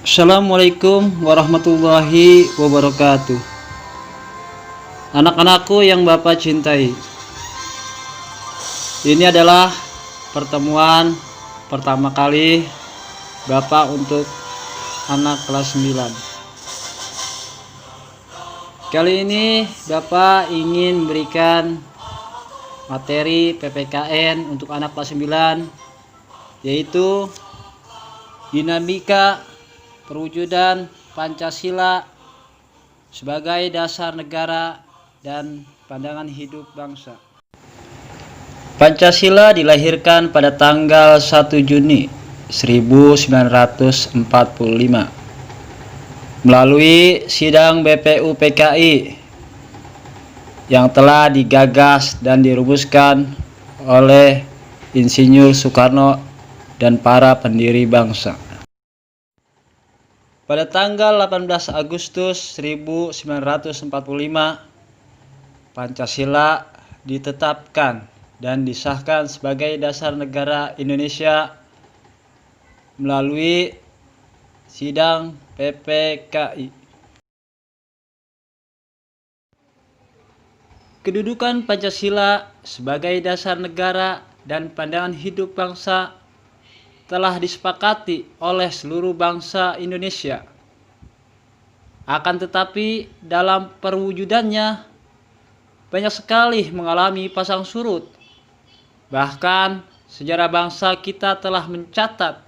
Assalamualaikum warahmatullahi wabarakatuh. Anak-anakku yang Bapak cintai, ini adalah pertemuan pertama kali Bapak untuk anak kelas 9. Kali ini Bapak ingin memberikan materi PPKN untuk anak kelas 9, yaitu dinamika perwujudan Pancasila sebagai dasar negara dan pandangan hidup bangsa. Pancasila dilahirkan pada tanggal 1 Juni 1945 melalui sidang BPU PKI yang telah digagas dan dirumuskan oleh Insinyur Soekarno dan para pendiri bangsa. Pada tanggal 18 Agustus 1945, Pancasila ditetapkan dan disahkan sebagai dasar negara Indonesia melalui sidang PPKI. Kedudukan Pancasila sebagai dasar negara dan pandangan hidup bangsa telah disepakati oleh seluruh bangsa Indonesia. Akan tetapi dalam perwujudannya banyak sekali mengalami pasang surut. Bahkan sejarah bangsa kita telah mencatat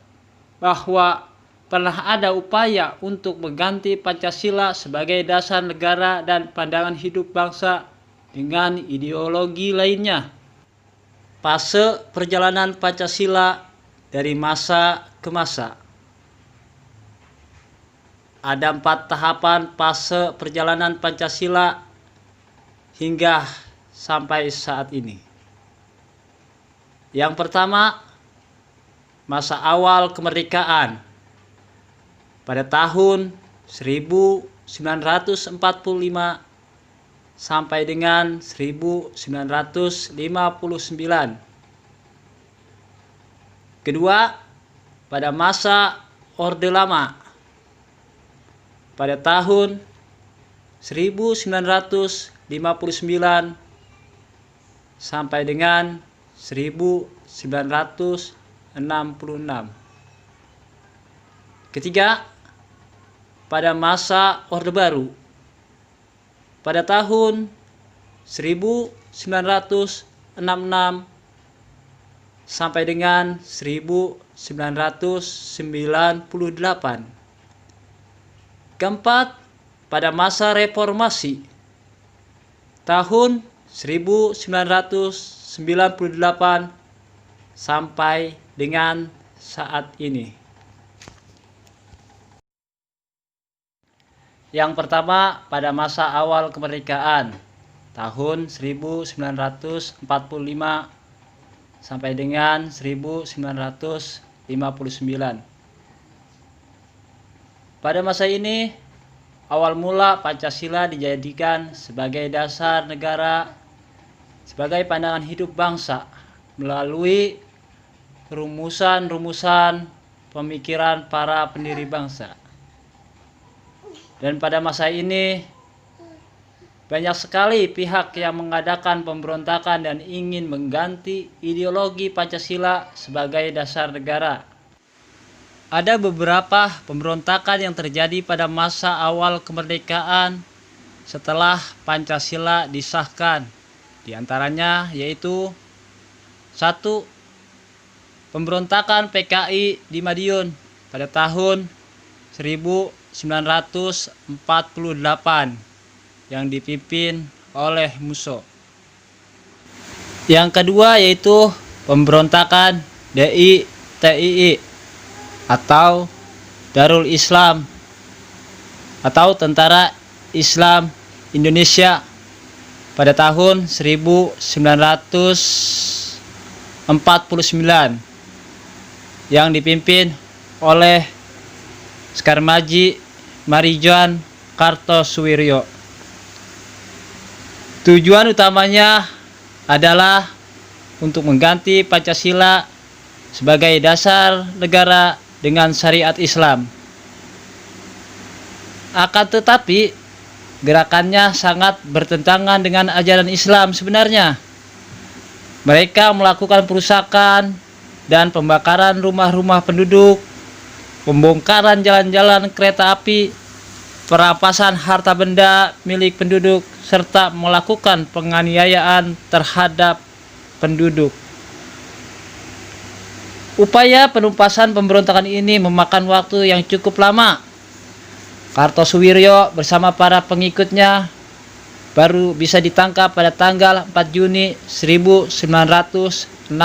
bahwa pernah ada upaya untuk mengganti Pancasila sebagai dasar negara dan pandangan hidup bangsa dengan ideologi lainnya. Fase perjalanan Pancasila dari masa ke masa. Ada 4 tahapan fase perjalanan Pancasila hingga sampai saat ini. Yang pertama, masa awal kemerdekaan. Pada tahun 1945 sampai dengan 1959. Kedua, pada masa Orde Lama pada tahun 1959 sampai dengan 1966. Ketiga, pada masa Orde Baru pada tahun 1966 sampai dengan 1998. Keempat, pada masa reformasi tahun 1998 sampai dengan saat ini. Yang pertama, pada masa awal kemerdekaan tahun 1945 sampai dengan 1959. Pada masa ini, awal mula Pancasila dijadikan sebagai dasar negara, sebagai pandangan hidup bangsa melalui rumusan-rumusan pemikiran para pendiri bangsa. Dan pada masa ini banyak sekali pihak yang mengadakan pemberontakan dan ingin mengganti ideologi Pancasila sebagai dasar negara. Ada beberapa pemberontakan yang terjadi pada masa awal kemerdekaan setelah Pancasila disahkan. Di antaranya yaitu 1. Pemberontakan PKI di Madiun pada tahun 1948 yang dipimpin oleh Musso. Yang kedua yaitu pemberontakan DITII atau Darul Islam atau Tentara Islam Indonesia pada tahun 1949 yang dipimpin oleh Skarmaji Marijan Kartosuwiryo. Tujuan utamanya adalah untuk mengganti Pancasila sebagai dasar negara dengan syariat Islam. Akan tetapi gerakannya sangat bertentangan dengan ajaran Islam sebenarnya. Mereka melakukan perusakan dan pembakaran rumah-rumah penduduk, pembongkaran jalan-jalan kereta api, perampasan harta benda milik penduduk, serta melakukan penganiayaan terhadap penduduk. Upaya penumpasan pemberontakan ini memakan waktu yang cukup lama. Kartosuwiryo bersama para pengikutnya baru bisa ditangkap pada tanggal 4 Juni 1962.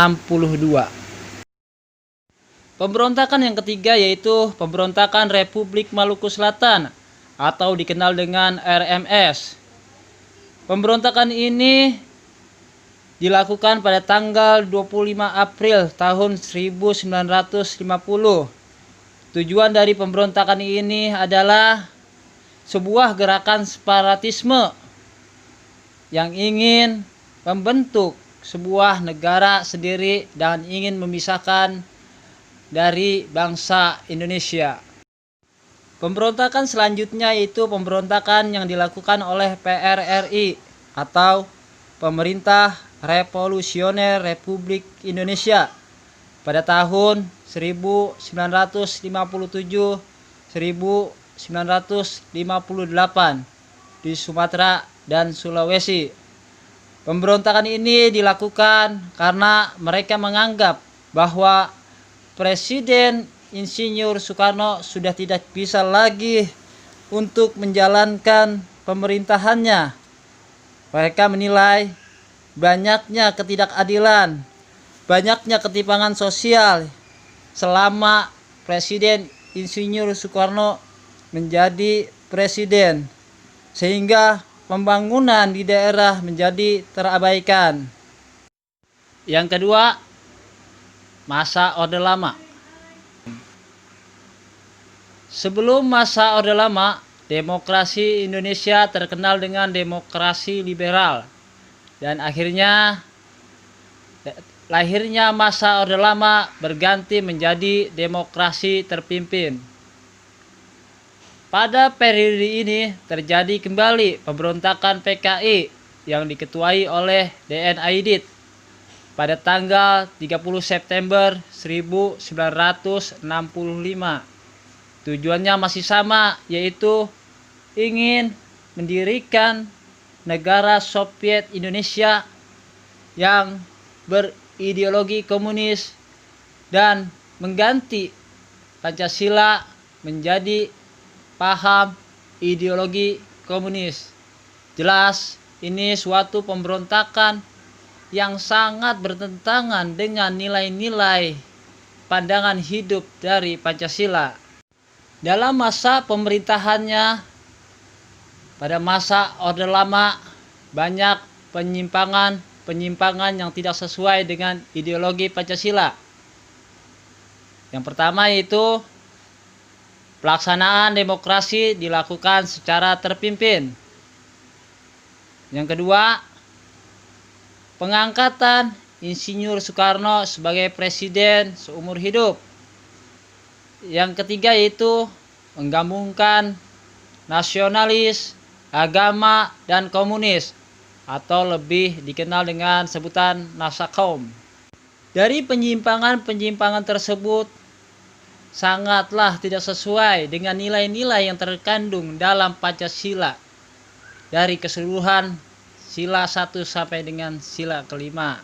Pemberontakan yang ketiga yaitu Pemberontakan Republik Maluku Selatan atau dikenal dengan RMS. Pemberontakan ini dilakukan pada tanggal 25 April tahun 1950. Tujuan dari pemberontakan ini adalah sebuah gerakan separatisme yang ingin membentuk sebuah negara sendiri dan ingin memisahkan dari bangsa Indonesia. Pemberontakan selanjutnya yaitu pemberontakan yang dilakukan oleh PRRI atau Pemerintah Revolusioner Republik Indonesia pada tahun 1957-1958 di Sumatera dan Sulawesi. Pemberontakan ini dilakukan karena mereka menganggap bahwa Presiden Insinyur Soekarno sudah tidak bisa lagi untuk menjalankan pemerintahannya. Mereka menilai banyaknya ketidakadilan, banyaknya ketimpangan sosial selama Presiden Insinyur Soekarno menjadi presiden, sehingga pembangunan di daerah menjadi terabaikan. Yang kedua, masa Orde Lama. Sebelum masa Orde Lama, demokrasi Indonesia terkenal dengan demokrasi liberal, dan lahirnya masa Orde Lama berganti menjadi demokrasi terpimpin. Pada periode ini terjadi kembali pemberontakan PKI yang diketuai oleh DN Aidit pada tanggal 30 September 1965. Tujuannya masih sama, yaitu ingin mendirikan negara Soviet Indonesia yang berideologi komunis dan mengganti Pancasila menjadi paham ideologi komunis. Jelas ini suatu pemberontakan yang sangat bertentangan dengan nilai-nilai pandangan hidup dari Pancasila. Dalam masa pemerintahannya pada masa Orde Lama, banyak penyimpangan yang tidak sesuai dengan ideologi Pancasila. Yang pertama yaitu pelaksanaan demokrasi dilakukan secara terpimpin. Yang kedua, pengangkatan Insinyur Soekarno sebagai presiden seumur hidup. Yang ketiga yaitu menggabungkan nasionalis, agama, dan komunis atau lebih dikenal dengan sebutan Nasakom. Dari penyimpangan tersebut sangatlah tidak sesuai dengan nilai-nilai yang terkandung dalam Pancasila dari keseluruhan sila 1 sampai dengan sila kelima.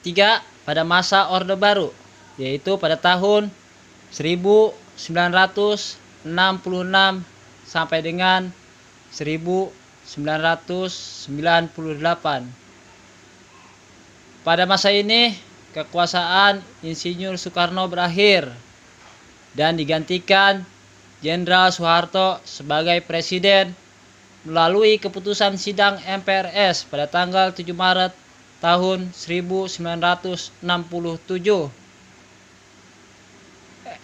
Ketiga, pada masa Orde Baru, yaitu pada tahun 1966 sampai dengan 1998. Pada masa ini, kekuasaan Insinyur Soekarno berakhir dan digantikan Jenderal Soeharto sebagai presiden melalui keputusan sidang MPRS pada tanggal 7 Maret tahun 1967.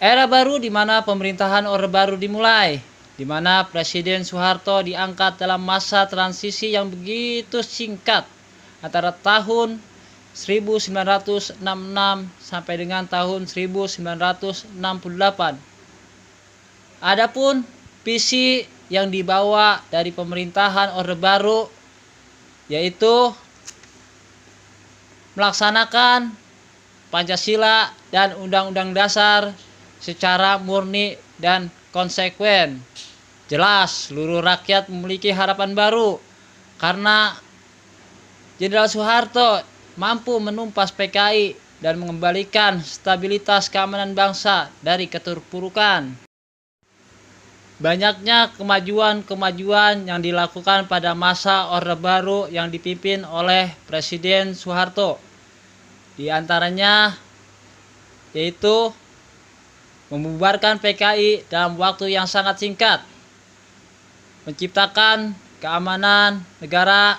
Era baru di mana pemerintahan Orde Baru dimulai, di mana Presiden Soeharto diangkat dalam masa transisi yang begitu singkat antara tahun 1966 sampai dengan tahun 1968. Adapun visi yang dibawa dari pemerintahan Orde Baru yaitu melaksanakan Pancasila dan Undang-Undang Dasar secara murni dan konsekuen. Jelas seluruh rakyat memiliki harapan baru karena Jenderal Soeharto mampu menumpas PKI dan mengembalikan stabilitas keamanan bangsa dari keterpurukan. Banyaknya kemajuan-kemajuan yang dilakukan pada masa Orde Baru yang dipimpin oleh Presiden Soeharto. Di antaranya yaitu membubarkan PKI dalam waktu yang sangat singkat, menciptakan keamanan negara,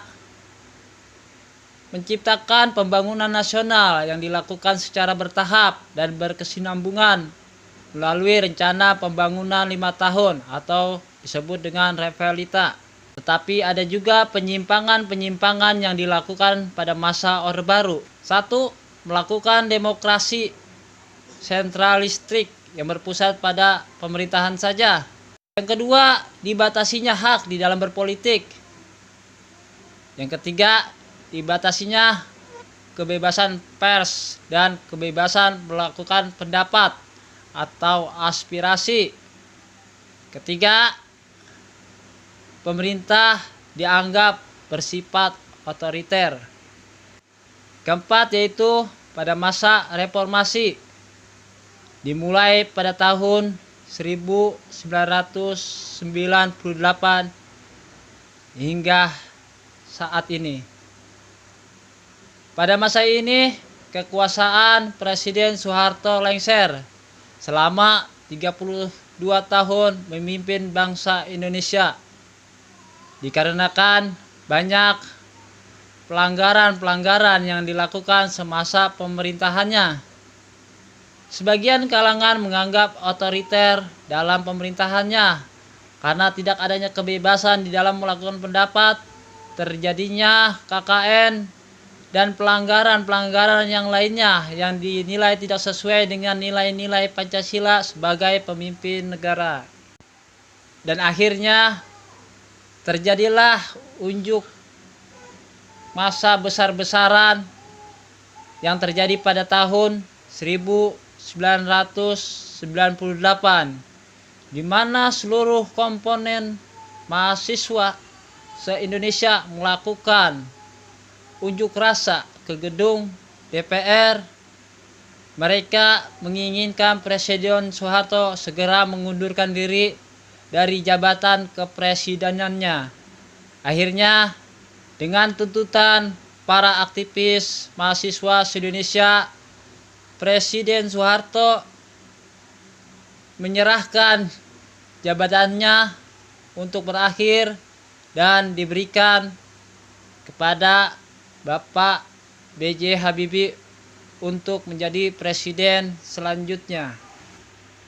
menciptakan pembangunan nasional yang dilakukan secara bertahap dan berkesinambungan melalui rencana pembangunan 5 tahun atau disebut dengan Revalita. Tetapi ada juga penyimpangan-penyimpangan yang dilakukan pada masa Orde Baru. 1. Melakukan demokrasi sentralistik yang berpusat pada pemerintahan saja. Yang kedua, dibatasinya hak di dalam berpolitik. Yang ketiga, dibatasinya kebebasan pers dan kebebasan melakukan pendapat atau aspirasi. Ketiga, pemerintah dianggap bersifat otoriter. Keempat yaitu pada masa reformasi dimulai pada tahun 1998 hingga saat ini. Pada masa ini kekuasaan Presiden Soeharto lengser selama 32 tahun memimpin bangsa Indonesia dikarenakan banyak pelanggaran-pelanggaran yang dilakukan semasa pemerintahannya. Sebagian kalangan menganggap otoriter dalam pemerintahannya karena tidak adanya kebebasan di dalam melakukan pendapat, terjadinya KKN, dan pelanggaran-pelanggaran yang lainnya yang dinilai tidak sesuai dengan nilai-nilai Pancasila sebagai pemimpin negara. Dan akhirnya terjadilah unjuk masa besar-besaran yang terjadi pada tahun 1998 di mana seluruh komponen mahasiswa se-Indonesia melakukan unjuk rasa ke gedung DPR. Mereka menginginkan Presiden Soeharto segera mengundurkan diri dari jabatan kepresidenannya. Akhirnya dengan tuntutan para aktivis mahasiswa se-Indonesia, Presiden Soeharto menyerahkan jabatannya untuk berakhir dan diberikan kepada Bapak B.J. Habibie untuk menjadi presiden selanjutnya.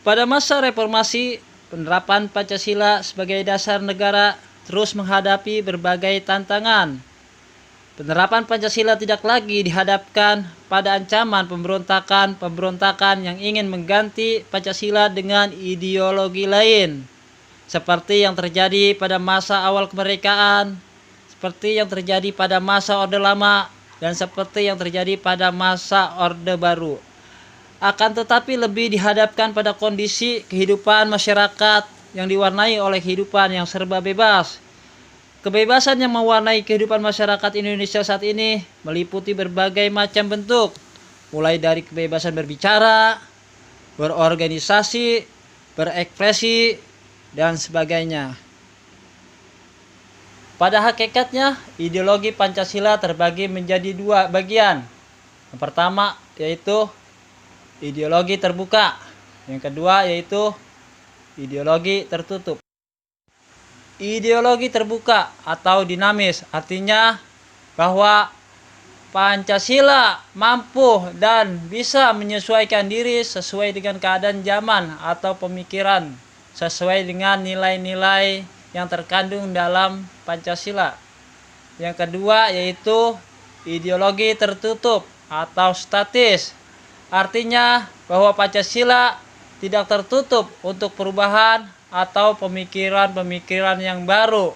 Pada masa reformasi, penerapan Pancasila sebagai dasar negara terus menghadapi berbagai tantangan. Penerapan Pancasila tidak lagi dihadapkan pada ancaman pemberontakan yang ingin mengganti Pancasila dengan ideologi lain, seperti yang terjadi pada masa awal kemerdekaan, seperti yang terjadi pada masa Orde Lama, dan seperti yang terjadi pada masa Orde Baru. Akan tetapi lebih dihadapkan pada kondisi kehidupan masyarakat yang diwarnai oleh kehidupan yang serba bebas. Kebebasan yang mewarnai kehidupan masyarakat Indonesia saat ini meliputi berbagai macam bentuk, mulai dari kebebasan berbicara, berorganisasi, berekspresi, dan sebagainya. Pada hakikatnya, ideologi Pancasila terbagi menjadi dua bagian. Yang pertama yaitu ideologi terbuka, yang kedua yaitu ideologi tertutup. Ideologi terbuka atau dinamis artinya bahwa Pancasila mampu dan bisa menyesuaikan diri sesuai dengan keadaan zaman atau pemikiran, sesuai dengan nilai-nilai yang terkandung dalam Pancasila. Yang kedua yaitu ideologi tertutup atau statis. Artinya bahwa Pancasila tidak tertutup untuk perubahan atau pemikiran-pemikiran yang baru.